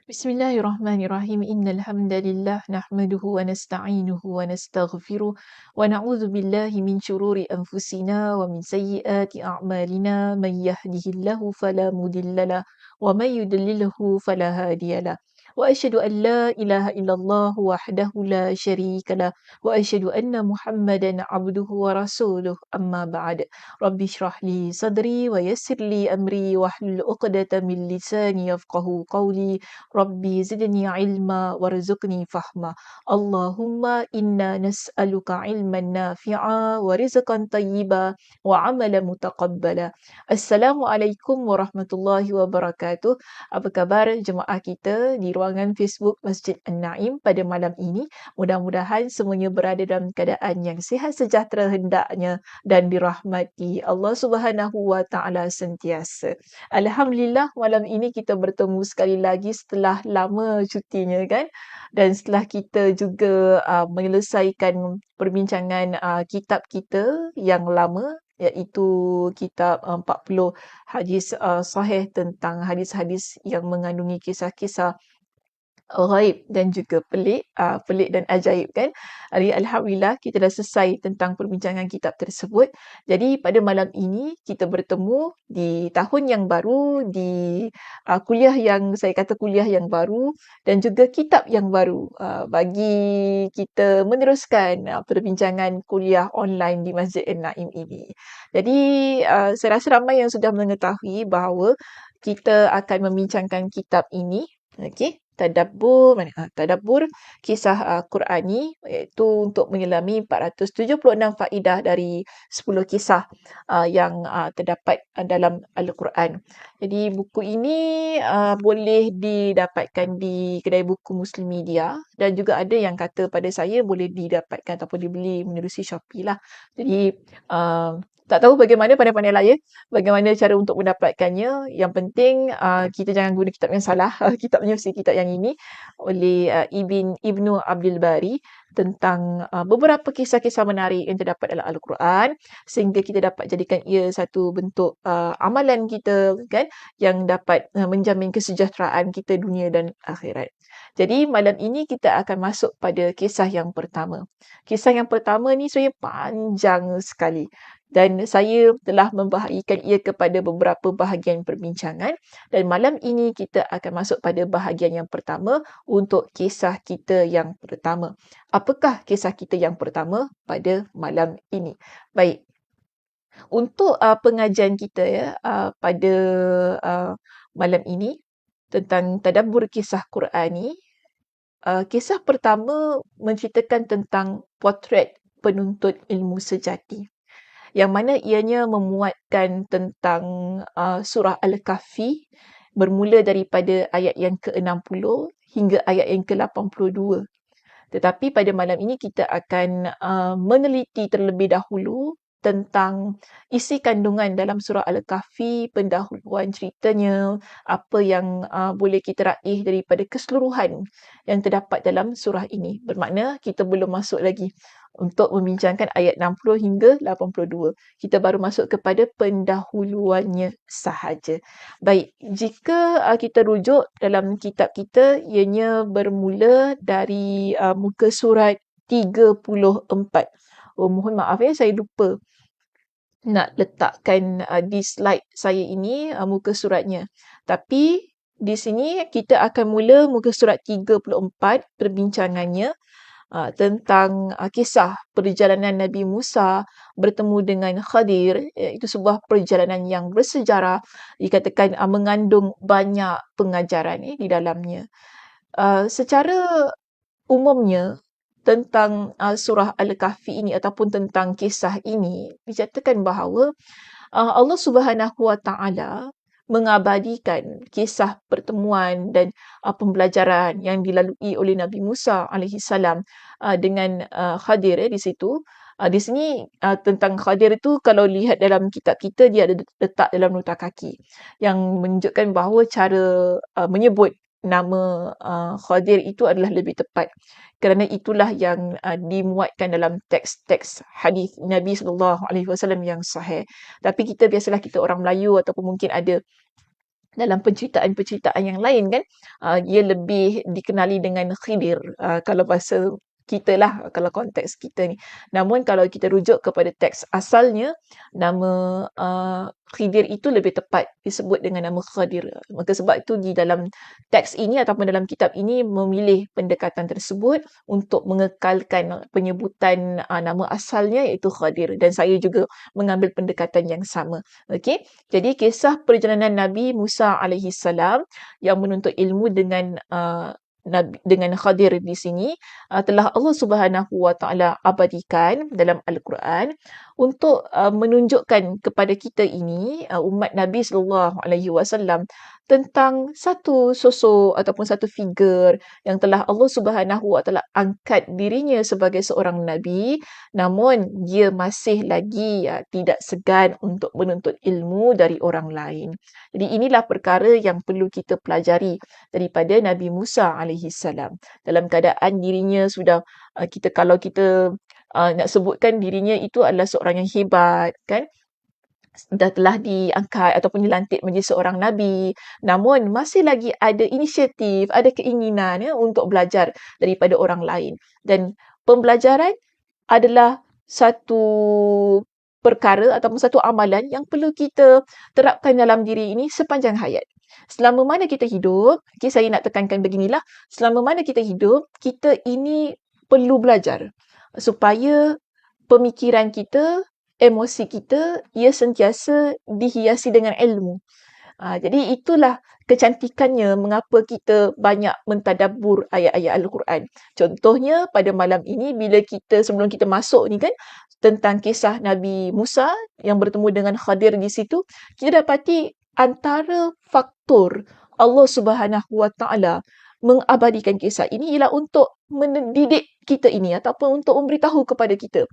Bismillahirrahmanirrahim. Innal hamdalillah nahmaduhu wa nasta'inuhu wa nastaghfiruh wa na'udzu billahi min shururi anfusina wa min sayyiati a'malina. Man yahdihillahu fala mudhillalah wa man yudlilhu fala hadiyalah. Wa asyhadu an la ilaha illallah wahdahu la syarikalah wa asyhadu anna Muhammadan abduhu wa rasuluh. Amma ba'd. Rabbi shrah li sadri wa yassir li amri wahlul 'uqdatam min lisani yafqahu qawli. Rabbi zidni ilma warzuqni fahma. Allahumma inna nas'aluka ilman nafi'a wa rizqan tayyiba wa amalan mutaqabbala. Assalamualaikum warahmatullahi wabarakatuh. Apa khabar jemaah kita di ruangan Facebook Masjid An-Naim pada malam ini? Mudah-mudahan semuanya berada dalam keadaan yang sihat sejahtera hendaknya dan dirahmati Allah Subhanahu wa taala sentiasa. Alhamdulillah malam ini kita bertemu sekali lagi setelah lama cutinya kan, dan setelah kita juga menyelesaikan perbincangan kitab kita yang lama, iaitu kitab 40 hadis sahih tentang hadis-hadis yang mengandungi kisah-kisah ghaib dan juga pelik dan ajaib kan. Jadi alhamdulillah kita dah selesai tentang perbincangan kitab tersebut. Jadi pada malam ini kita bertemu di tahun yang baru, di kuliah yang saya kata kuliah yang baru dan juga kitab yang baru, bagi kita meneruskan perbincangan kuliah online di Masjid An-Naim ini. Jadi saya rasa ramai yang sudah mengetahui bahawa kita akan membincangkan kitab ini, okey, Tadabbur kisah Qurani, iaitu untuk menyelami 476 faedah dari 10 kisah yang terdapat dalam Al-Quran. Jadi buku ini boleh didapatkan di kedai buku Muslimedia dan juga ada yang kata pada saya boleh didapatkan ataupun dibeli menerusi Shopee lah. Jadi tak tahu bagaimana pandai-pandai lain, bagaimana cara untuk mendapatkannya. Yang penting kita jangan guna kitab yang salah. Kitabnya mesti kitab yang ini oleh Ibnu Abdul Bari tentang beberapa kisah-kisah menarik yang terdapat dalam Al-Quran, sehingga kita dapat jadikan ia satu bentuk amalan kita kan, yang dapat menjamin kesejahteraan kita dunia dan akhirat. Jadi malam ini kita akan masuk pada kisah yang pertama. Kisah yang pertama ni sebenarnya panjang sekali dan saya telah membahagikan ia kepada beberapa bahagian perbincangan, dan malam ini kita akan masuk pada bahagian yang pertama untuk kisah kita yang pertama. Apakah kisah kita yang pertama pada malam ini? Baik. Untuk pengajian kita pada malam ini tentang tadabbur kisah Quran ni, kisah pertama menceritakan tentang potret penuntut ilmu sejati, yang mana ianya memuatkan tentang surah Al-Kahfi bermula daripada ayat yang ke-60 hingga ayat yang ke-82. Tetapi pada malam ini kita akan meneliti terlebih dahulu tentang isi kandungan dalam surah Al-Kahfi, pendahuluan ceritanya, apa yang boleh kita raih daripada keseluruhan yang terdapat dalam surah ini. Bermakna kita belum masuk lagi untuk membincangkan ayat 60 hingga 82. Kita baru masuk kepada pendahuluannya sahaja. Baik, jika kita rujuk dalam kitab kita, ianya bermula dari muka surat 34. Oh, mohon maaf saya lupa nak letakkan di slide saya ini muka suratnya. Tapi di sini kita akan mula muka surat 34 perbincangannya tentang kisah perjalanan Nabi Musa bertemu dengan Khadir. Itu sebuah perjalanan yang bersejarah, dikatakan mengandung banyak pengajaran di dalamnya. Secara umumnya tentang surah Al-Kahfi ini ataupun tentang kisah ini dinyatakan bahawa Allah Subhanahu Wa Taala mengabadikan kisah pertemuan dan pembelajaran yang dilalui oleh Nabi Musa alaihi salam dengan Khadir di situ. Di sini tentang Khadir itu, kalau lihat dalam kitab kita, dia ada letak dalam nota kaki yang menunjukkan bahawa cara menyebut nama Khadir itu adalah lebih tepat, kerana itulah yang dimuatkan dalam teks-teks hadis Nabi SAW yang sahih. Tapi kita biasalah, kita orang Melayu ataupun mungkin ada dalam penceritaan-penceritaan yang lain kan, dia lebih dikenali dengan Khidir, kalau bahasa kita lah, kalau konteks kita ni. Namun kalau kita rujuk kepada teks asalnya, nama Khidir itu lebih tepat disebut dengan nama Khadir. Maka sebab itu di dalam teks ini ataupun dalam kitab ini memilih pendekatan tersebut untuk mengekalkan penyebutan nama asalnya iaitu Khadir, dan saya juga mengambil pendekatan yang sama. Okey. Jadi kisah perjalanan Nabi Musa alaihi salam yang menuntut ilmu dengan dengan Khadir di sini telah Allah Subhanahu wa taala abadikan dalam Al-Quran untuk menunjukkan kepada kita ini umat Nabi sallallahu alaihi wasallam tentang satu sosok ataupun satu figure yang telah Allah Subhanahu wa taala angkat dirinya sebagai seorang nabi, namun dia masih lagi tidak segan untuk menuntut ilmu dari orang lain. Jadi inilah perkara yang perlu kita pelajari daripada Nabi Musa alaihi salam. Dalam keadaan dirinya sudah kalau kita nak sebutkan dirinya itu adalah seorang yang hebat kan, dah telah diangkat ataupun dilantik menjadi seorang nabi, namun masih lagi ada inisiatif, ada keinginan untuk belajar daripada orang lain. Dan pembelajaran adalah satu perkara ataupun satu amalan yang perlu kita terapkan dalam diri ini sepanjang hayat. Selama mana kita hidup, saya nak tekankan beginilah, selama mana kita hidup, kita ini perlu belajar supaya pemikiran kita, emosi kita, ia sentiasa dihiasi dengan ilmu. Jadi itulah kecantikannya mengapa kita banyak mentadabbur ayat-ayat Al-Quran. Contohnya pada malam ini bila sebelum kita masuk ni kan, tentang kisah Nabi Musa yang bertemu dengan Khadir di situ, kita dapati antara faktor Allah Subhanahu wa taala mengabadikan kisah ini ialah untuk mendidik kita ini ataupun untuk memberitahu kepada kita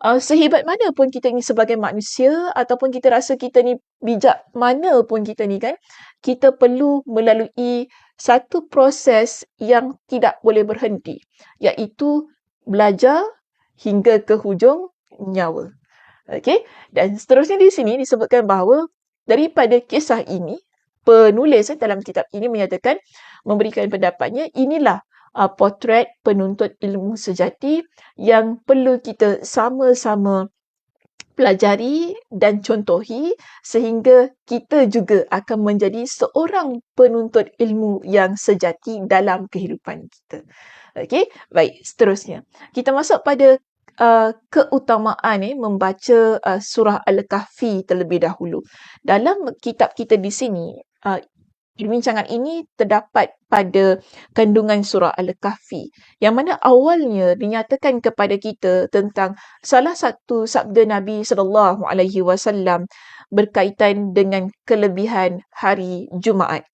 sehebat mana pun kita ni sebagai manusia ataupun kita rasa kita ni bijak mana pun kita ni kan, kita perlu melalui satu proses yang tidak boleh berhenti, iaitu belajar hingga ke hujung nyawa. Okey, dan seterusnya di sini disebutkan bahawa daripada kisah ini, penulis dalam kitab ini menyatakan, memberikan pendapatnya, inilah potret penuntut ilmu sejati yang perlu kita sama-sama pelajari dan contohi sehingga kita juga akan menjadi seorang penuntut ilmu yang sejati dalam kehidupan kita. Okey, baik, seterusnya. Kita masuk pada keutamaan membaca surah Al-Kahfi terlebih dahulu. Dalam kitab kita di sini, perbincangan ini terdapat pada kandungan surah Al-Kahfi yang mana awalnya dinyatakan kepada kita tentang salah satu sabda Nabi sallallahu alaihi wasallam berkaitan dengan kelebihan hari Jumaat.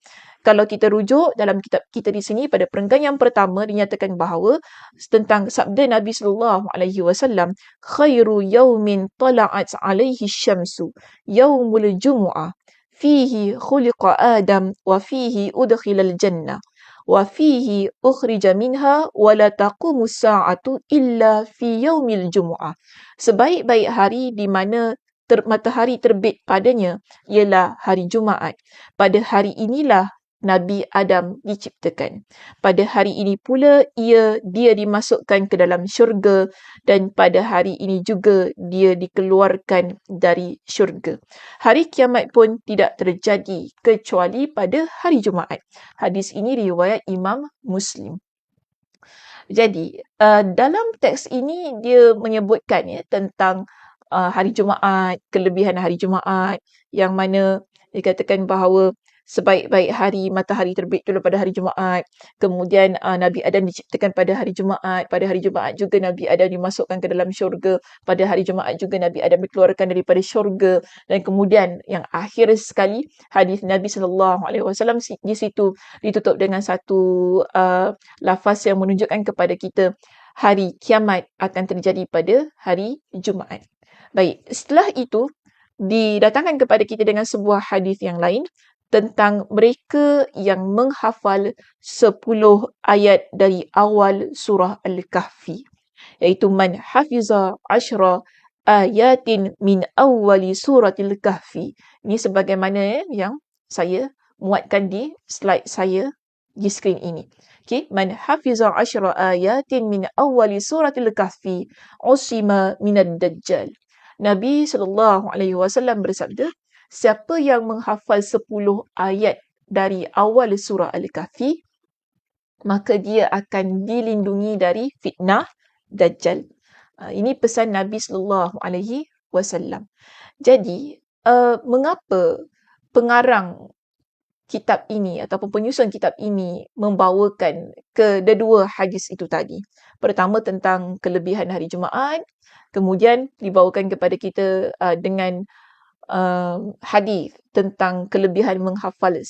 Kalau kita rujuk dalam kitab kita di sini pada perenggan yang pertama dinyatakan bahawa tentang sabda Nabi sallallahu alaihi wasallam, khairu yaumin tala'at alaihi syamsu yaumul jumu'ah fihi khuliqa Adam wa fihi udkhilal jannah wa fihi ukhrija minha wa la taqumu sa'atu illa fi yaumil jumu'ah. Sebaik-baik hari di mana matahari terbit padanya ialah hari Jumaat. Pada hari inilah Nabi Adam diciptakan. Pada hari ini pula dia dimasukkan ke dalam syurga dan pada hari ini juga dia dikeluarkan dari syurga. Hari kiamat pun tidak terjadi kecuali pada hari Jumaat. Hadis ini riwayat Imam Muslim. Jadi, dalam teks ini dia menyebutkan tentang hari Jumaat, kelebihan hari Jumaat yang mana dikatakan bahawa sebaik-baik hari matahari terbit dulu pada hari Jumaat. Kemudian Nabi Adam diciptakan pada hari Jumaat. Pada hari Jumaat juga Nabi Adam dimasukkan ke dalam syurga. Pada hari Jumaat juga Nabi Adam dikeluarkan daripada syurga. Dan kemudian yang akhir sekali hadis Nabi SAW di situ ditutup dengan satu lafaz yang menunjukkan kepada kita hari kiamat akan terjadi pada hari Jumaat. Baik, setelah itu didatangkan kepada kita dengan sebuah hadis yang lain tentang mereka yang menghafal 10 ayat dari awal surah Al-Kahfi, iaitu man hafiza 10 ayatin min awwali suratil kahfi. Ini sebagaimana yang saya muatkan di slide saya di skrin ini. Okay, man hafiza 10 ayatin min awwali suratil kahfi usima minad dajjal. Nabi SAW bersabda, siapa yang menghafal 10 ayat dari awal surah Al-Kahfi, maka dia akan dilindungi dari fitnah Dajjal. Ini pesan Nabi SAW. Jadi, mengapa pengarang kitab ini ataupun penyusun kitab ini membawakan kedua hadis itu tadi? Pertama tentang kelebihan hari Jumaat, kemudian dibawakan kepada kita dengan hadis tentang kelebihan menghafal 10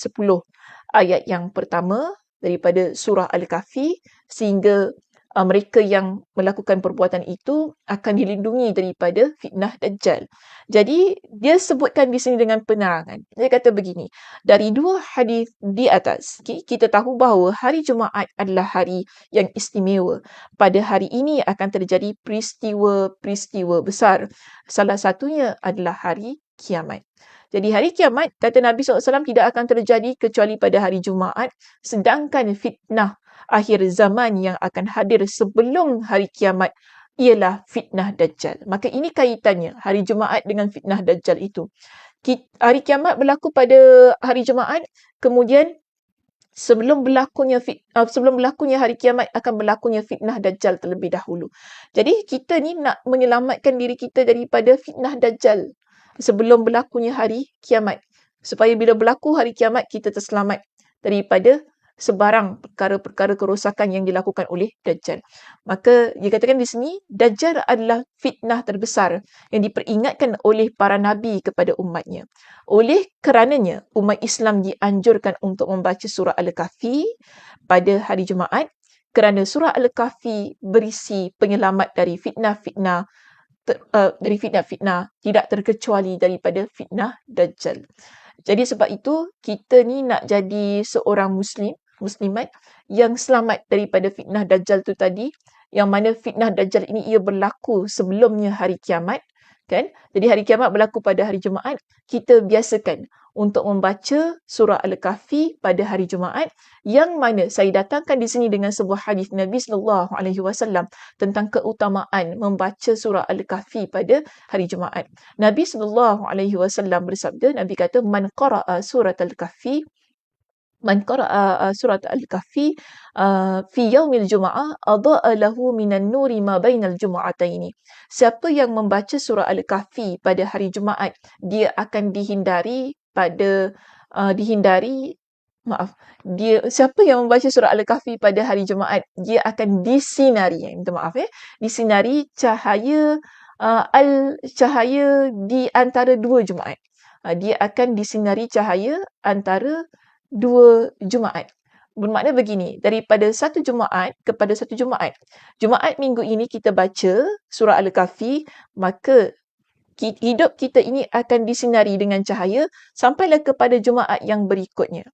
ayat yang pertama daripada surah Al-Kahfi, sehingga mereka yang melakukan perbuatan itu akan dilindungi daripada fitnah Dajjal. Jadi dia sebutkan di sini dengan penerangan. Dia kata begini, dari dua hadis di atas, kita tahu bahawa hari Jumaat adalah hari yang istimewa. Pada hari ini akan terjadi peristiwa-peristiwa besar. Salah satunya adalah hari kiamat. Jadi hari kiamat, kata Nabi SAW, tidak akan terjadi kecuali pada hari Jumaat, sedangkan fitnah akhir zaman yang akan hadir sebelum hari kiamat ialah fitnah Dajjal. Maka ini kaitannya, hari Jumaat dengan fitnah Dajjal itu. Hari kiamat berlaku pada hari Jumaat, kemudian sebelum berlakunya hari kiamat akan berlakunya fitnah Dajjal terlebih dahulu. Jadi kita ni nak menyelamatkan diri kita daripada fitnah Dajjal sebelum berlakunya hari kiamat. Supaya bila berlaku hari kiamat, kita terselamat daripada sebarang perkara-perkara kerosakan yang dilakukan oleh Dajjal. Maka dikatakan di sini, Dajjal adalah fitnah terbesar yang diperingatkan oleh para nabi kepada umatnya. Oleh kerananya, umat Islam dianjurkan untuk membaca surah Al-Kahfi pada hari Jumaat, kerana surah Al-Kahfi berisi penyelamat dari fitnah-fitnah tidak terkecuali daripada fitnah Dajjal. Jadi sebab itu kita ni nak jadi seorang muslimat yang selamat daripada fitnah Dajjal tu tadi, yang mana fitnah Dajjal ini ia berlaku sebelumnya hari kiamat, kan? Jadi hari kiamat berlaku pada hari Jumaat, kita biasakan untuk membaca surah Al-Kahfi pada hari Jumaat, yang mana saya datangkan di sini dengan sebuah hadis Nabi SAW tentang keutamaan membaca surah Al-Kahfi pada hari Jumaat. Nabi SAW bersabda, Nabi kata, man qara'a surat Al-Kahfi surat Al-Kahfi fi yaumil Jum'ah adha'a lahu minan nuri ma bainal jum'ataini. Siapa yang membaca surah Al-Kahfi pada hari Jumaat, dia akan siapa yang membaca surah Al-Kahfi pada hari Jumaat, dia akan disinari, disinari cahaya cahaya di antara dua Jumaat. Dia akan disinari cahaya antara dua Jumaat. Bermakna begini, daripada satu Jumaat kepada satu Jumaat. Jumaat minggu ini kita baca surah Al-Kahfi, maka hidup kita ini akan disinari dengan cahaya sampailah kepada Jumaat yang berikutnya.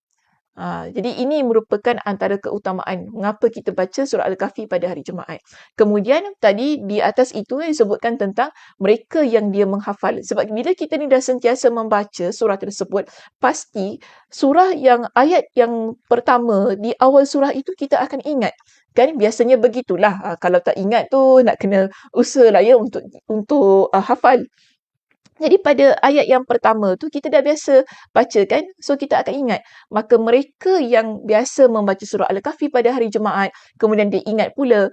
Jadi ini merupakan antara keutamaan mengapa kita baca surah Al-Kahfi pada hari Jumaat. Kemudian tadi di atas itu disebutkan tentang mereka yang dia menghafal. Sebab bila kita ni dah sentiasa membaca surah tersebut, pasti surah yang ayat yang pertama di awal surah itu kita akan ingat. Kan biasanya begitulah. Kalau tak ingat tu nak kena usahalah ya untuk hafal. Jadi pada ayat yang pertama tu kita dah biasa baca kan, so kita akan ingat. Maka mereka yang biasa membaca surah Al-Kahfi pada hari Jumaat, kemudian dia ingat pula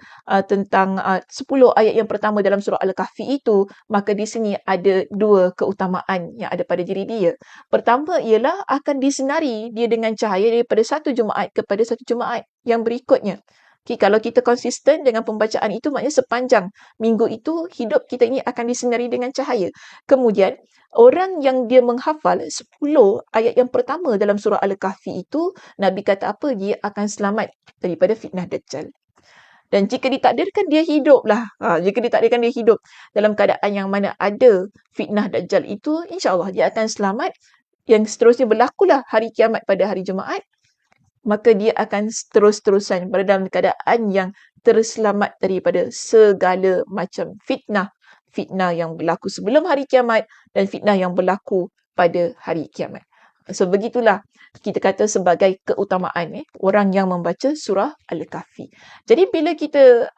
tentang 10 ayat yang pertama dalam surah Al-Kahfi itu, maka di sini ada dua keutamaan yang ada pada diri dia. Pertama ialah akan disinari dia dengan cahaya daripada satu Jumaat kepada satu Jumaat yang berikutnya. Okay, kalau kita konsisten dengan pembacaan itu, maknanya sepanjang minggu itu, hidup kita ini akan disinari dengan cahaya. Kemudian, orang yang dia menghafal 10 ayat yang pertama dalam surah Al-Kahfi itu, Nabi kata apa? Dia akan selamat daripada fitnah Dajjal. Dan jika ditakdirkan dia hiduplah, jika ditakdirkan dia hidup dalam keadaan yang mana ada fitnah Dajjal itu, insya-Allah dia akan selamat. Yang seterusnya berlakulah hari kiamat pada hari Jumaat, maka dia akan terus-terusan berada dalam keadaan yang terselamat daripada segala macam fitnah. Fitnah yang berlaku sebelum hari kiamat dan fitnah yang berlaku pada hari kiamat. So begitulah kita kata sebagai keutamaan orang yang membaca surah Al-Kahfi. Jadi bila kita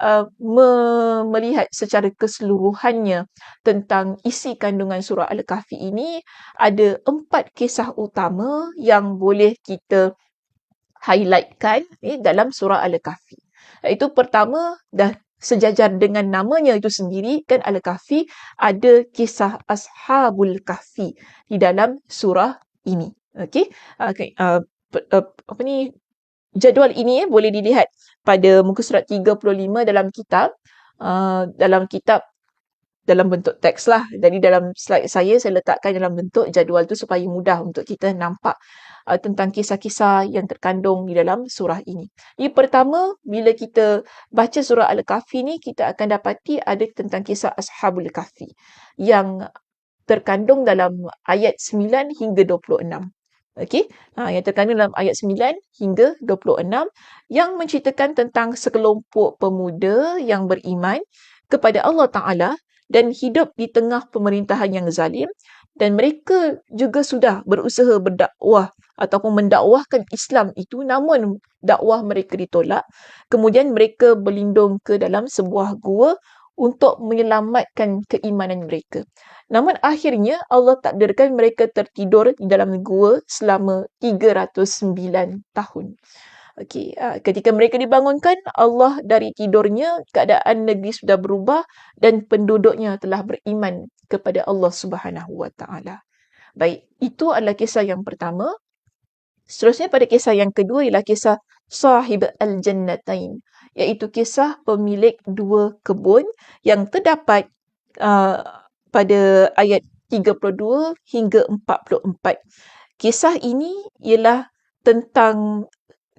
melihat secara keseluruhannya tentang isi kandungan surah Al-Kahfi ini, ada 4 kisah utama yang boleh kita highlightkan dalam surah Al-Kahfi. Iaitu pertama, dah sejajar dengan namanya itu sendiri, kan Al-Kahfi ada kisah Ashabul Kahfi di dalam surah ini. Okey. Apa ni, jadual ini boleh dilihat pada muka surat 35 dalam kitab. Dalam kitab dalam bentuk teks lah. Jadi dalam slide saya letakkan dalam bentuk jadual tu supaya mudah untuk kita nampak tentang kisah-kisah yang terkandung di dalam surah ini. Yang pertama, bila kita baca surah Al-Kahfi ni, kita akan dapati ada tentang kisah Ashabul Kahfi yang terkandung dalam ayat 9 hingga 26. Okey, yang terkandung dalam ayat 9 hingga 26 yang menceritakan tentang sekelompok pemuda yang beriman kepada Allah Ta'ala dan hidup di tengah pemerintahan yang zalim, dan mereka juga sudah berusaha berdakwah ataupun mendakwahkan Islam itu, namun dakwah mereka ditolak. Kemudian mereka berlindung ke dalam sebuah gua untuk menyelamatkan keimanan mereka. Namun akhirnya Allah takdirkan mereka tertidur di dalam gua selama 309 tahun. Okey, ketika mereka dibangunkan, Allah dari tidurnya, keadaan negeri sudah berubah dan penduduknya telah beriman kepada Allah Subhanahu Wa Taala. Baik, itu adalah kisah yang pertama. Seterusnya pada kisah yang kedua ialah kisah Sahib Al-Jannatain, iaitu kisah pemilik 2 kebun yang terdapat pada ayat 32 hingga 44. Kisah ini ialah tentang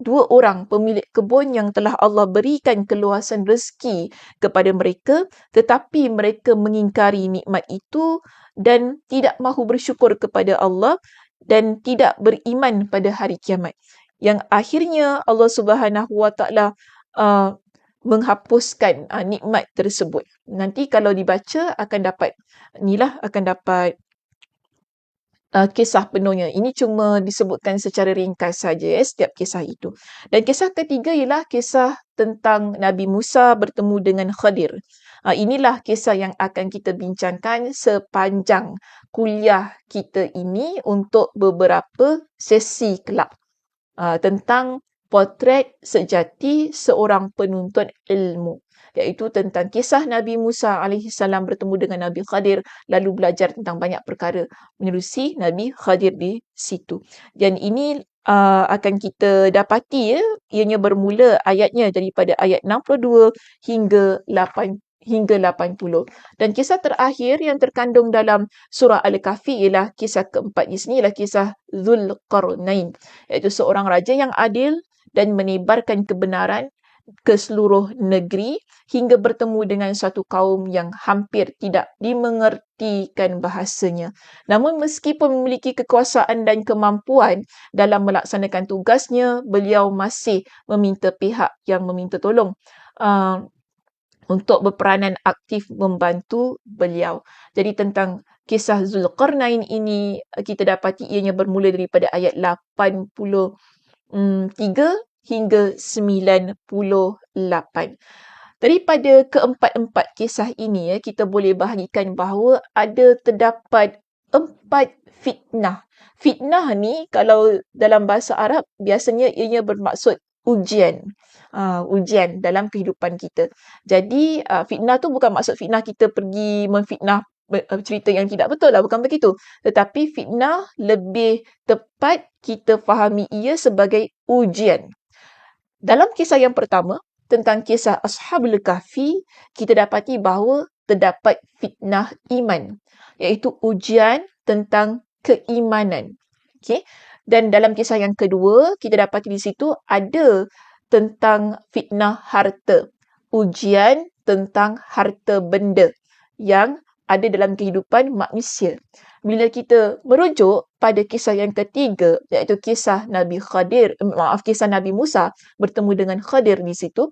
2 orang pemilik kebun yang telah Allah berikan keluasan rezeki kepada mereka, tetapi mereka mengingkari nikmat itu dan tidak mahu bersyukur kepada Allah dan tidak beriman pada hari kiamat. Yang akhirnya Allah Subhanahu Wa Taala menghapuskan nikmat tersebut. Nanti kalau dibaca akan dapat kisah penuhnya. Ini cuma disebutkan secara ringkas saja setiap kisah itu. Dan kisah ketiga ialah kisah tentang Nabi Musa bertemu dengan Khadir. Inilah kisah yang akan kita bincangkan sepanjang kuliah kita ini untuk beberapa sesi kelak. Tentang potret sejati seorang penuntut ilmu, iaitu tentang kisah Nabi Musa AS bertemu dengan Nabi Khadir, lalu belajar tentang banyak perkara menerusi Nabi Khadir di situ. Dan ini akan kita dapati ianya bermula ayatnya daripada ayat 62 hingga 80. Dan kisah terakhir yang terkandung dalam surah Al-Kahfi ialah kisah keempat di sini, ialah kisah Zulqarnain, iaitu seorang raja yang adil dan menebarkan kebenaran ke seluruh negeri hingga bertemu dengan satu kaum yang hampir tidak dimengertikan bahasanya. Namun meskipun memiliki kekuasaan dan kemampuan dalam melaksanakan tugasnya, beliau masih meminta pihak yang meminta tolong untuk berperanan aktif membantu beliau. Jadi tentang kisah Zulqarnain ini kita dapati ianya bermula daripada ayat 83 hingga 98. Daripada keempat-empat kisah ini kita boleh bahagikan bahawa terdapat 4 fitnah. Fitnah ni kalau dalam bahasa Arab biasanya ianya bermaksud ujian. Ujian dalam kehidupan kita. Jadi fitnah tu bukan maksud fitnah kita pergi memfitnah cerita yang tidak betul lah, bukan begitu. Tetapi fitnah lebih tepat kita fahami ia sebagai ujian. Dalam kisah yang pertama, tentang kisah Ashabul Kahfi, kita dapati bahawa terdapat fitnah iman, iaitu ujian tentang keimanan. Okay? Dan dalam kisah yang kedua, kita dapati di situ ada tentang fitnah harta, ujian tentang harta benda yang ada dalam kehidupan manusia. Bila kita merujuk pada kisah yang ketiga, iaitu kisah kisah Nabi Musa bertemu dengan Khadir di situ,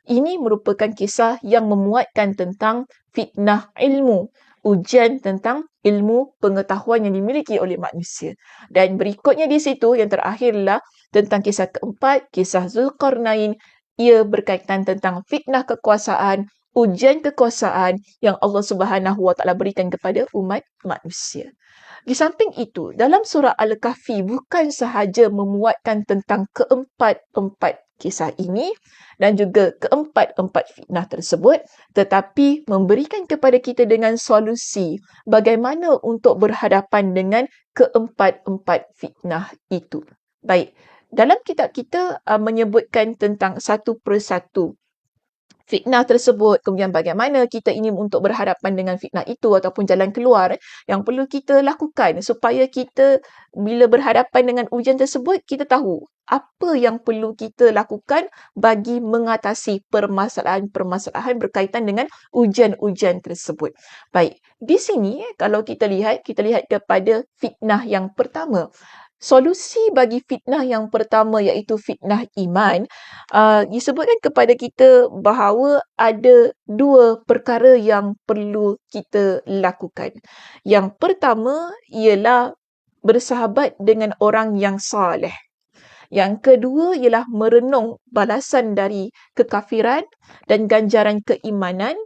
ini merupakan kisah yang memuatkan tentang fitnah ilmu, ujian tentang ilmu pengetahuan yang dimiliki oleh manusia. Dan berikutnya di situ, yang terakhirlah tentang kisah keempat, kisah Zulkarnain. Ia berkaitan tentang fitnah kekuasaan, ujian kekuasaan yang Allah Subhanahu Wa Taala berikan kepada umat manusia. Di samping itu, dalam surah Al-Kahfi bukan sahaja memuatkan tentang keempat-empat kisah ini dan juga keempat-empat fitnah tersebut, tetapi memberikan kepada kita dengan solusi bagaimana untuk berhadapan dengan keempat-empat fitnah itu. Baik, dalam kitab kita menyebutkan tentang satu persatu fitnah tersebut, kemudian bagaimana kita ini untuk berhadapan dengan fitnah itu ataupun jalan keluar yang perlu kita lakukan supaya kita bila berhadapan dengan ujian tersebut, kita tahu apa yang perlu kita lakukan bagi mengatasi permasalahan-permasalahan berkaitan dengan ujian-ujian tersebut. Baik, di sini kalau kita lihat kepada fitnah yang pertama. Solusi bagi fitnah yang pertama iaitu fitnah iman, disebutkan kepada kita bahawa ada dua perkara yang perlu kita lakukan. Yang pertama ialah bersahabat dengan orang yang soleh. Yang kedua ialah merenung balasan dari kekafiran dan ganjaran keimanan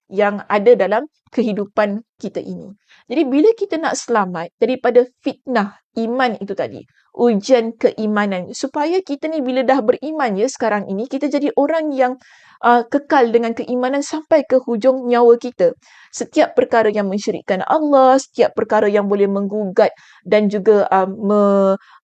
yang ada dalam kehidupan kita ini. Jadi bila kita nak selamat daripada fitnah iman itu tadi, ujian keimanan, supaya kita ni bila dah beriman sekarang ini, kita jadi orang yang kekal dengan keimanan sampai ke hujung nyawa kita. Setiap perkara yang mensyirikkan Allah, setiap perkara yang boleh menggugat dan juga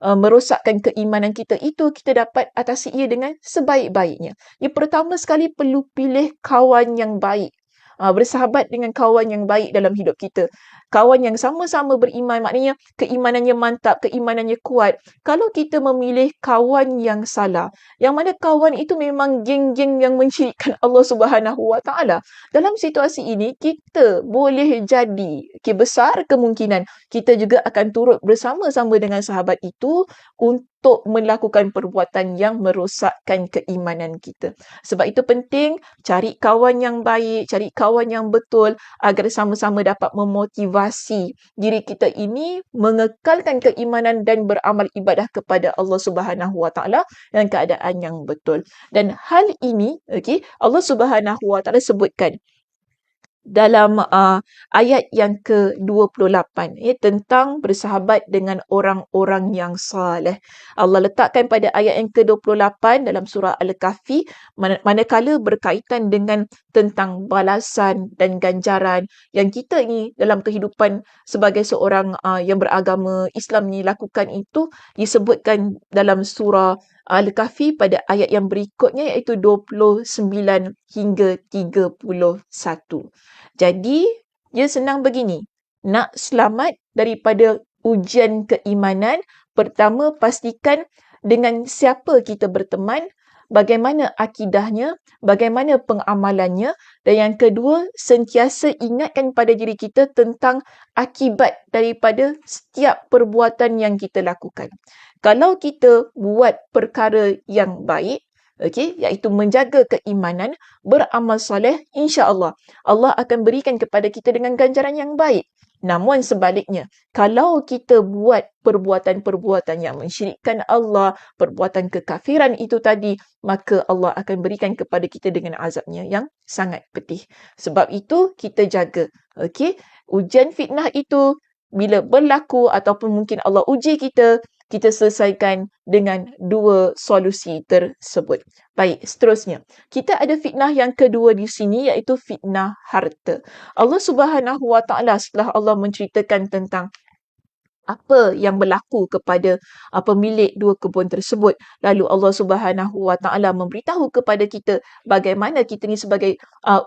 merosakkan keimanan kita itu, kita dapat atasi ia dengan sebaik-baiknya. Yang pertama sekali perlu pilih kawan yang baik. Bersahabat dengan kawan yang baik dalam hidup kita. Kawan yang sama-sama beriman, maknanya keimanannya mantap, keimanannya kuat. Kalau kita memilih kawan yang salah, yang mana kawan itu memang geng-geng yang mensyirikkan Allah Subhanahu Wa Taala. Dalam situasi ini, kita boleh jadi, besar kemungkinan kita juga akan turut bersama-sama dengan sahabat itu untuk melakukan perbuatan yang merosakkan keimanan kita. Sebab itu penting cari kawan yang baik, cari kawan yang betul agar sama-sama dapat memotivasi diri kita ini mengekalkan keimanan dan beramal ibadah kepada Allah Subhanahu Wa Taala dalam keadaan yang betul. Dan hal ini, Allah Subhanahu Wa Taala sebutkan dalam ayat yang ke-28 tentang bersahabat dengan orang-orang yang saleh. Allah letakkan pada ayat yang ke-28 dalam surah Al-Kahfi manakala berkaitan dengan tentang balasan dan ganjaran yang kita ni dalam kehidupan sebagai seorang yang beragama Islam ni lakukan itu disebutkan dalam surah Al-Kahfi pada ayat yang berikutnya iaitu 29 hingga 31. Jadi, dia senang begini. Nak selamat daripada ujian keimanan, pertama pastikan dengan siapa kita berteman, bagaimana akidahnya, bagaimana pengamalannya, dan yang kedua, sentiasa ingatkan pada diri kita tentang akibat daripada setiap perbuatan yang kita lakukan. Kalau kita buat perkara yang baik, iaitu menjaga keimanan, beramal soleh, insya-Allah Allah akan berikan kepada kita dengan ganjaran yang baik. Namun sebaliknya, kalau kita buat perbuatan-perbuatan yang mensyirikkan Allah, perbuatan kekafiran itu tadi, maka Allah akan berikan kepada kita dengan azabnya yang sangat pedih. Sebab itu kita jaga. Ujian fitnah itu bila berlaku ataupun mungkin Allah uji kita selesaikan dengan dua solusi tersebut. Baik, seterusnya. Kita ada fitnah yang kedua di sini iaitu fitnah harta. Allah Subhanahu Wa Taala setelah Allah menceritakan tentang apa yang berlaku kepada pemilik dua kebun tersebut. Lalu Allah Subhanahu Wa Taala memberitahu kepada kita bagaimana kita ni sebagai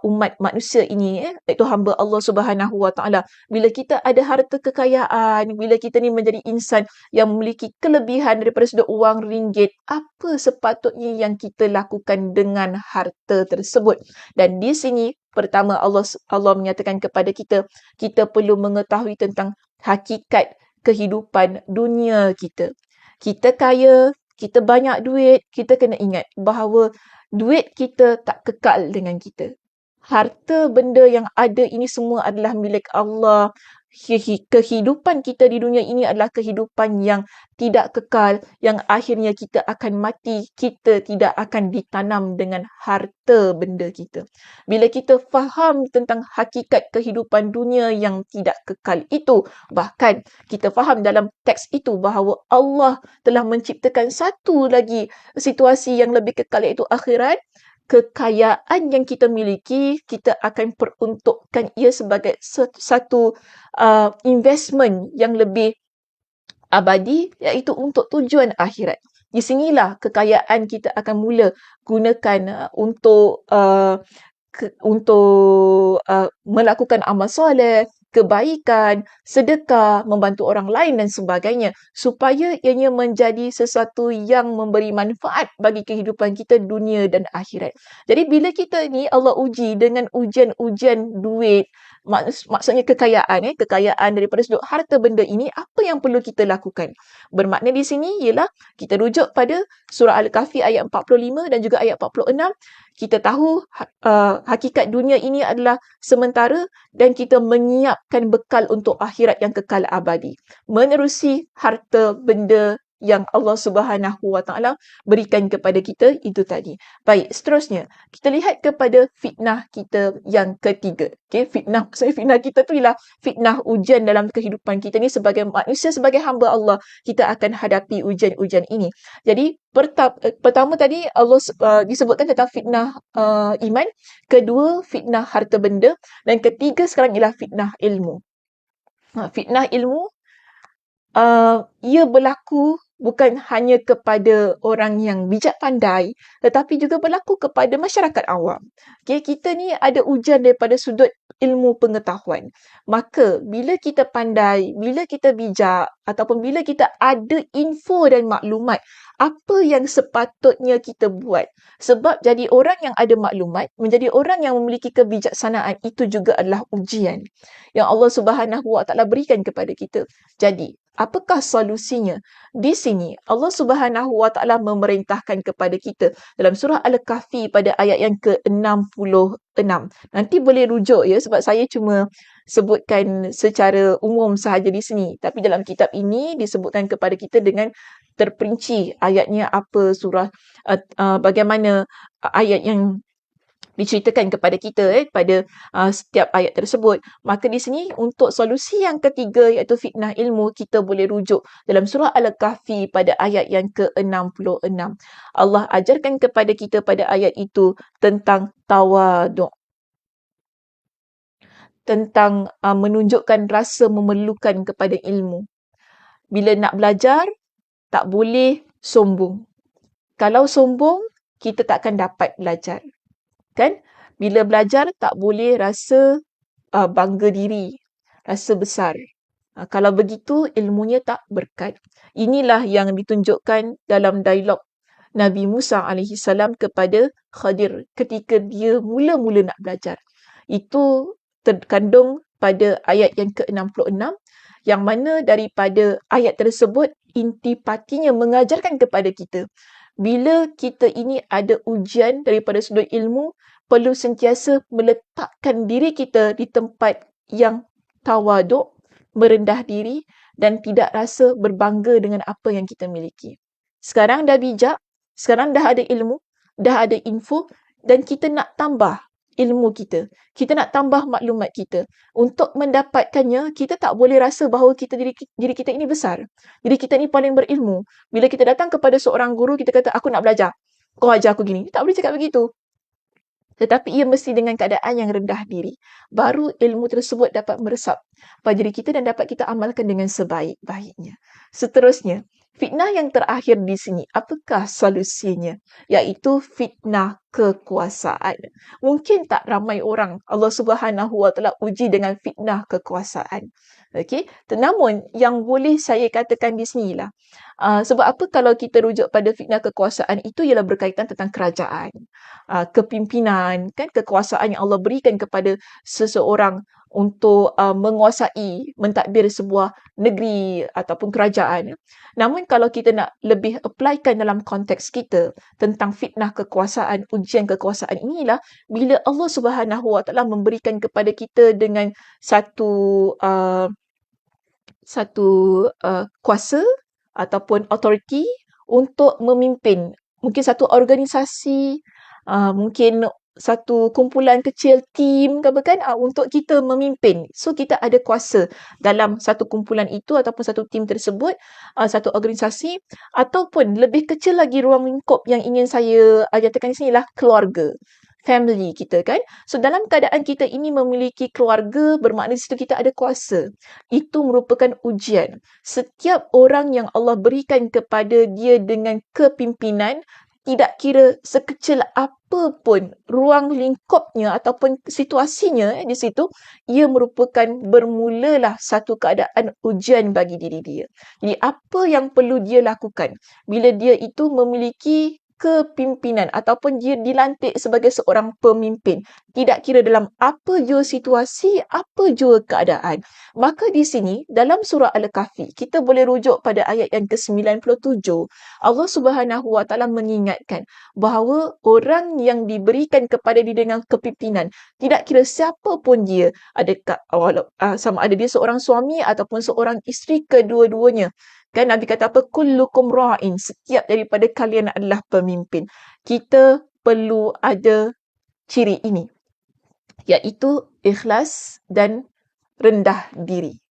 umat manusia ini, iaitu hamba Allah Subhanahu Wa Taala, bila kita ada harta kekayaan, bila kita ni menjadi insan yang memiliki kelebihan daripada sudut wang ringgit, apa sepatutnya yang kita lakukan dengan harta tersebut. Dan di sini pertama Allah menyatakan kepada kita, kita perlu mengetahui tentang hakikat kehidupan dunia kita. Kita kaya, kita banyak duit, kita kena ingat bahawa duit kita tak kekal dengan kita. Harta benda yang ada ini semua adalah milik Allah. kehidupan kita di dunia ini adalah kehidupan yang tidak kekal, yang akhirnya kita akan mati, kita tidak akan ditanam dengan harta benda kita. Bila kita faham tentang hakikat kehidupan dunia yang tidak kekal itu, bahkan kita faham dalam teks itu bahawa Allah telah menciptakan satu lagi situasi yang lebih kekal iaitu akhirat, kekayaan yang kita miliki, kita akan peruntukkan ia sebagai satu investment yang lebih abadi, iaitu untuk tujuan akhirat. Di sinilah kekayaan kita akan mula gunakan untuk melakukan amal soleh, kebaikan, sedekah, membantu orang lain dan sebagainya, supaya ianya menjadi sesuatu yang memberi manfaat bagi kehidupan kita dunia dan akhirat. Jadi bila kita ni Allah uji dengan ujian-ujian duit, maksudnya kekayaan daripada sudut harta benda ini, apa yang perlu kita lakukan? Bermakna di sini ialah kita rujuk pada surah Al-Kahfi ayat 45 dan juga ayat 46. Kita tahu hakikat dunia ini adalah sementara dan kita menyiapkan bekal untuk akhirat yang kekal abadi. Menerusi harta benda yang Allah Subhanahu Wa Taala berikan kepada kita itu tadi. Baik, seterusnya kita lihat kepada fitnah kita yang ketiga. Okey, maksudnya fitnah kita tu ialah fitnah ujian dalam kehidupan kita ni sebagai manusia, sebagai hamba Allah, kita akan hadapi ujian-ujian ini. Jadi pertama tadi Allah disebutkan tentang fitnah iman, kedua fitnah harta benda, dan ketiga sekarang ialah fitnah ilmu. Fitnah ilmu ia berlaku bukan hanya kepada orang yang bijak pandai, tetapi juga berlaku kepada masyarakat awam. Okay, kita ni ada ujian daripada sudut ilmu pengetahuan. Maka bila kita pandai, bila kita bijak, ataupun bila kita ada info dan maklumat, apa yang sepatutnya kita buat? Sebab jadi orang yang ada maklumat, menjadi orang yang memiliki kebijaksanaan, itu juga adalah ujian yang Allah Subhanahu Wa Taala berikan kepada kita. Jadi, apakah solusinya? Di sini Allah Subhanahu Wa Taala memerintahkan kepada kita dalam surah Al-Kahfi pada ayat yang ke-66. Nanti boleh rujuk ya, sebab saya cuma sebutkan secara umum sahaja di sini. Tapi dalam kitab ini disebutkan kepada kita dengan terperinci ayatnya apa, surah bagaimana ayat yang diceritakan kepada kita pada setiap ayat tersebut. Maka di sini untuk solusi yang ketiga iaitu fitnah ilmu, kita boleh rujuk dalam surah Al-Kahfi pada ayat yang ke-66. Allah ajarkan kepada kita pada ayat itu tentang tawaduk, tentang menunjukkan rasa memerlukan kepada ilmu. Bila nak belajar, tak boleh sombong. Kalau sombong, kita tak akan dapat belajar. Kan? Bila belajar, tak boleh rasa bangga diri, rasa besar. Kalau begitu, ilmunya tak berkat. Inilah yang ditunjukkan dalam dialog Nabi Musa AS kepada Khadir ketika dia mula-mula nak belajar. Itu terkandung pada ayat yang ke-66, yang mana daripada ayat tersebut, intipatinya mengajarkan kepada kita, bila kita ini ada ujian daripada sudut ilmu, perlu sentiasa meletakkan diri kita di tempat yang tawaduk, merendah diri dan tidak rasa berbangga dengan apa yang kita miliki. Sekarang dah bijak, sekarang dah ada ilmu, dah ada info, dan kita nak tambah ilmu kita. Kita nak tambah maklumat kita. Untuk mendapatkannya, kita tak boleh rasa bahawa diri kita ini besar. Diri kita ini paling berilmu. Bila kita datang kepada seorang guru, kita kata, aku nak belajar. Kau ajar aku gini. Tak boleh cakap begitu. Tetapi ia mesti dengan keadaan yang rendah diri. Baru ilmu tersebut dapat meresap pada diri kita dan dapat kita amalkan dengan sebaik-baiknya. Seterusnya, fitnah yang terakhir di sini, apakah solusinya? Iaitu fitnah kekuasaan. Mungkin tak ramai orang Allah Subhanahu Wa Taala uji dengan fitnah kekuasaan. Okey, namun yang boleh saya katakan di sinilah, sebab apa kalau kita rujuk pada fitnah kekuasaan itu ialah berkaitan tentang kerajaan, kepimpinan, kan, kekuasaan yang Allah berikan kepada seseorang untuk menguasai, mentadbir sebuah negeri ataupun kerajaan. Namun kalau kita nak lebih applykan dalam konteks kita tentang fitnah kekuasaan, ujian kekuasaan inilah bila Allah Subhanahu Wa Taala memberikan kepada kita dengan satu satu kuasa ataupun authority untuk memimpin. Mungkin satu organisasi, mungkin satu kumpulan kecil, team ke apa kan, untuk kita memimpin. So, kita ada kuasa dalam satu kumpulan itu ataupun satu team tersebut, satu organisasi, ataupun lebih kecil lagi ruang lingkup yang ingin saya nyatakan di sini ialah keluarga. Family kita kan. So, dalam keadaan kita ini memiliki keluarga, bermakna di situ kita ada kuasa. Itu merupakan ujian. Setiap orang yang Allah berikan kepada dia dengan kepimpinan, tidak kira sekecil apa pun ruang lingkupnya ataupun situasinya di situ, ia merupakan bermulalah satu keadaan ujian bagi diri dia. Jadi apa yang perlu dia lakukan bila dia itu memiliki kepimpinan ataupun dia dilantik sebagai seorang pemimpin. Tidak kira dalam apa jua situasi, apa jua keadaan. Maka di sini, dalam surah Al-Kahfi, kita boleh rujuk pada ayat yang ke-97. Allah Subhanahu Wa Taala mengingatkan bahawa orang yang diberikan kepada dia dengan kepimpinan, tidak kira siapa pun dia, sama ada dia seorang suami ataupun seorang isteri, kedua-duanya. Kan Nabi kata apa? Kullukum ra'in. Setiap daripada kalian adalah pemimpin. Kita perlu ada ciri ini, iaitu ikhlas dan rendah diri.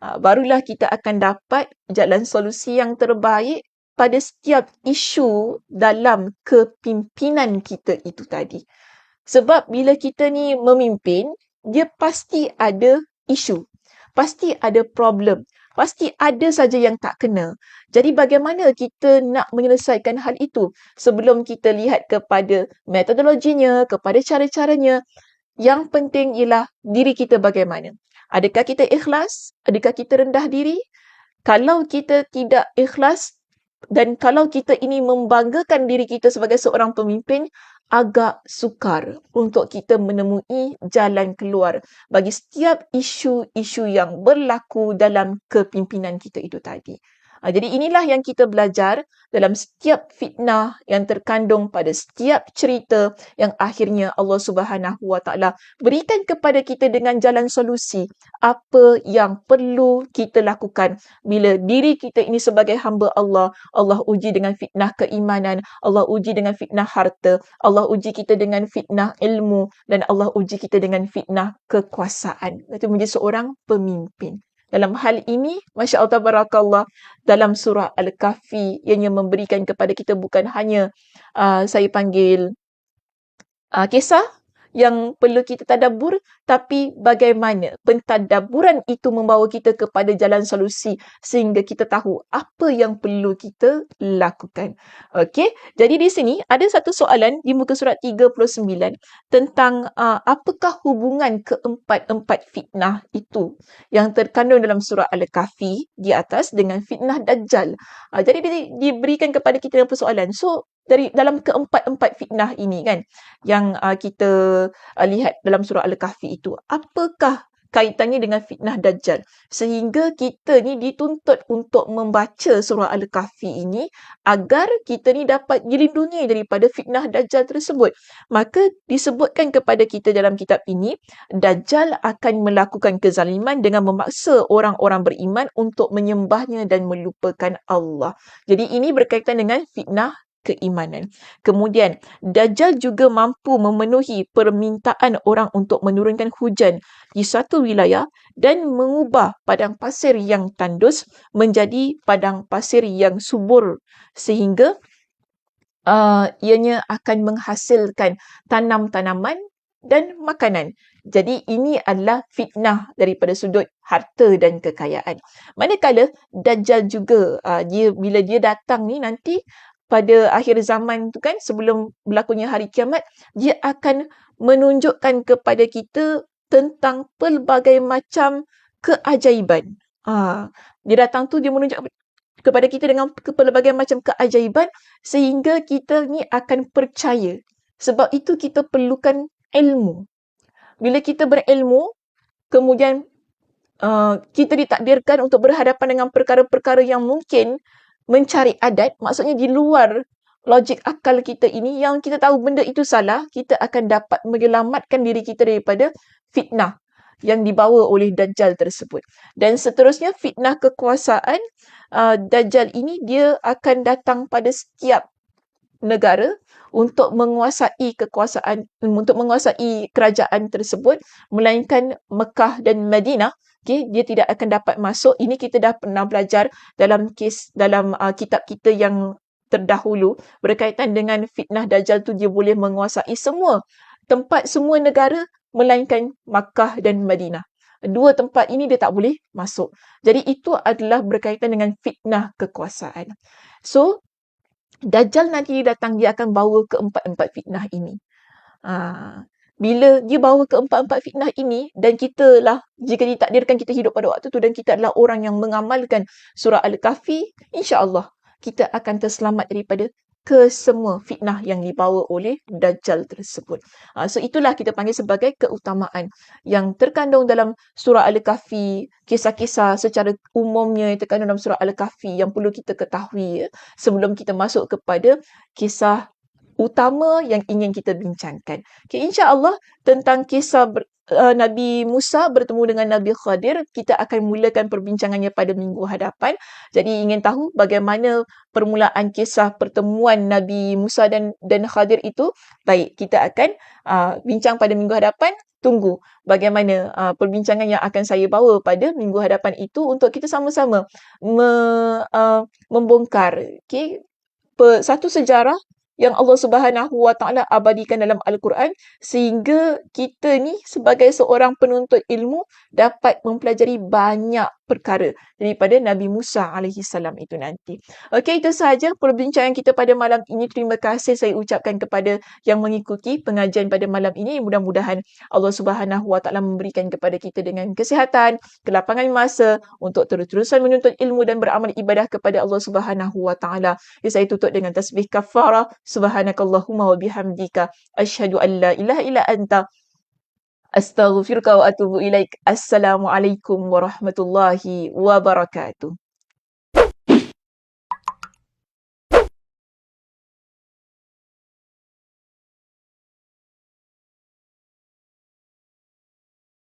Barulah kita akan dapat jalan solusi yang terbaik pada setiap isu dalam kepimpinan kita itu tadi. Sebab bila kita ni memimpin, dia pasti ada isu. Pasti ada problem. Pasti ada saja yang tak kena. Jadi bagaimana kita nak menyelesaikan hal itu? Sebelum kita lihat kepada metodologinya, kepada cara-caranya, yang penting ialah diri kita bagaimana. Adakah kita ikhlas? Adakah kita rendah diri? Kalau kita tidak ikhlas dan kalau kita ini membanggakan diri kita sebagai seorang pemimpin, agak sukar untuk kita menemui jalan keluar bagi setiap isu-isu yang berlaku dalam kepimpinan kita itu tadi. Jadi inilah yang kita belajar dalam setiap fitnah yang terkandung pada setiap cerita yang akhirnya Allah Subhanahu Wa Taala berikan kepada kita dengan jalan solusi apa yang perlu kita lakukan bila diri kita ini sebagai hamba Allah, Allah uji dengan fitnah keimanan, Allah uji dengan fitnah harta, Allah uji kita dengan fitnah ilmu dan Allah uji kita dengan fitnah kekuasaan. Itu menjadi seorang pemimpin. Dalam hal ini, Masya Allah Tabarakallah, dalam surah Al-Kahfi, ianya memberikan kepada kita bukan hanya saya panggil kisah yang perlu kita tadabbur, tapi bagaimana pentadabburan itu membawa kita kepada jalan solusi sehingga kita tahu apa yang perlu kita lakukan. Okey, jadi di sini ada satu soalan di muka surat 39 tentang apakah hubungan keempat-empat fitnah itu yang terkandung dalam surah Al-Kahfi di atas dengan fitnah Dajjal. Jadi diberikan kepada kita dengan persoalan. So, dalam keempat-empat fitnah ini kan yang kita lihat dalam surah Al-Kahfi itu, apakah kaitannya dengan fitnah Dajjal sehingga kita ni dituntut untuk membaca surah Al-Kahfi ini agar kita ni dapat dilindungi daripada fitnah Dajjal tersebut. Maka disebutkan kepada kita dalam kitab ini, Dajjal akan melakukan kezaliman dengan memaksa orang-orang beriman untuk menyembahnya dan melupakan Allah. Jadi ini berkaitan dengan fitnah keimanan. Kemudian, Dajjal juga mampu memenuhi permintaan orang untuk menurunkan hujan di satu wilayah dan mengubah padang pasir yang tandus menjadi padang pasir yang subur sehingga ianya akan menghasilkan tanam-tanaman dan makanan. Jadi ini adalah fitnah daripada sudut harta dan kekayaan. Manakala Dajjal juga bila dia datang ni nanti pada akhir zaman tu kan, sebelum berlakunya hari kiamat, dia akan menunjukkan kepada kita tentang pelbagai macam keajaiban. Dia datang tu dia menunjuk kepada kita dengan pelbagai macam keajaiban sehingga kita ni akan percaya. Sebab itu kita perlukan ilmu. Bila kita berilmu, kemudian kita ditakdirkan untuk berhadapan dengan perkara-perkara yang mungkin mencari adat, maksudnya di luar logik akal kita ini, yang kita tahu benda itu salah, kita akan dapat menyelamatkan diri kita daripada fitnah. yang dibawa oleh Dajjal tersebut. Dan seterusnya fitnah kekuasaan, Dajjal ini dia akan datang pada setiap negara untuk menguasai kerajaan tersebut, melainkan Mekah dan Madinah. Okay, dia tidak akan dapat masuk. Ini kita dah pernah belajar dalam kitab kita yang terdahulu berkaitan dengan fitnah Dajjal tu, dia boleh menguasai semua tempat, semua negara melainkan Makkah dan Madinah. Dua tempat ini dia tak boleh masuk. Jadi itu adalah berkaitan dengan fitnah kekuasaan. So, Dajjal nanti datang, dia akan bawa keempat-empat fitnah ini. Bila dia bawa keempat-empat fitnah ini dan kita lah, jika ditakdirkan kita hidup pada waktu tu dan kita adalah orang yang mengamalkan surah Al-Kahfi, insya-Allah kita akan terselamat daripada kesemua fitnah yang dibawa oleh Dajjal tersebut. So itulah kita panggil sebagai keutamaan yang terkandung dalam surah Al-Kahfi, kisah-kisah secara umumnya yang terkandung dalam surah Al-Kahfi yang perlu kita ketahui sebelum kita masuk kepada kisah utama yang ingin kita bincangkan. Okay, insya-Allah tentang kisah Nabi Musa bertemu dengan Nabi Khadir, kita akan mulakan perbincangannya pada minggu hadapan. Jadi ingin tahu bagaimana permulaan kisah pertemuan Nabi Musa dan Khadir itu? Baik, kita akan bincang pada minggu hadapan. Tunggu bagaimana perbincangan yang akan saya bawa pada minggu hadapan itu untuk kita sama-sama membongkar satu sejarah yang Allah Subhanahu Wa Taala abadikan dalam Al-Quran, sehingga kita ni sebagai seorang penuntut ilmu dapat mempelajari banyak perkara daripada Nabi Musa alaihi salam itu nanti. Okey, itu sahaja perbincangan kita pada malam ini. Terima kasih saya ucapkan kepada yang mengikuti pengajian pada malam ini. Mudah-mudahan Allah Subhanahu Wa Taala memberikan kepada kita dengan kesihatan, kelapangan masa untuk terus-terusan menuntut ilmu dan beramal ibadah kepada Allah Subhanahu Wa Taala. Saya tutup dengan tasbih kafarah. Subhanakallahumma wa bihamdika asyhadu an la ilaha illa anta astaghfiruka wa atubu ilaik. Assalamualaikum warahmatullahi wabarakatuh.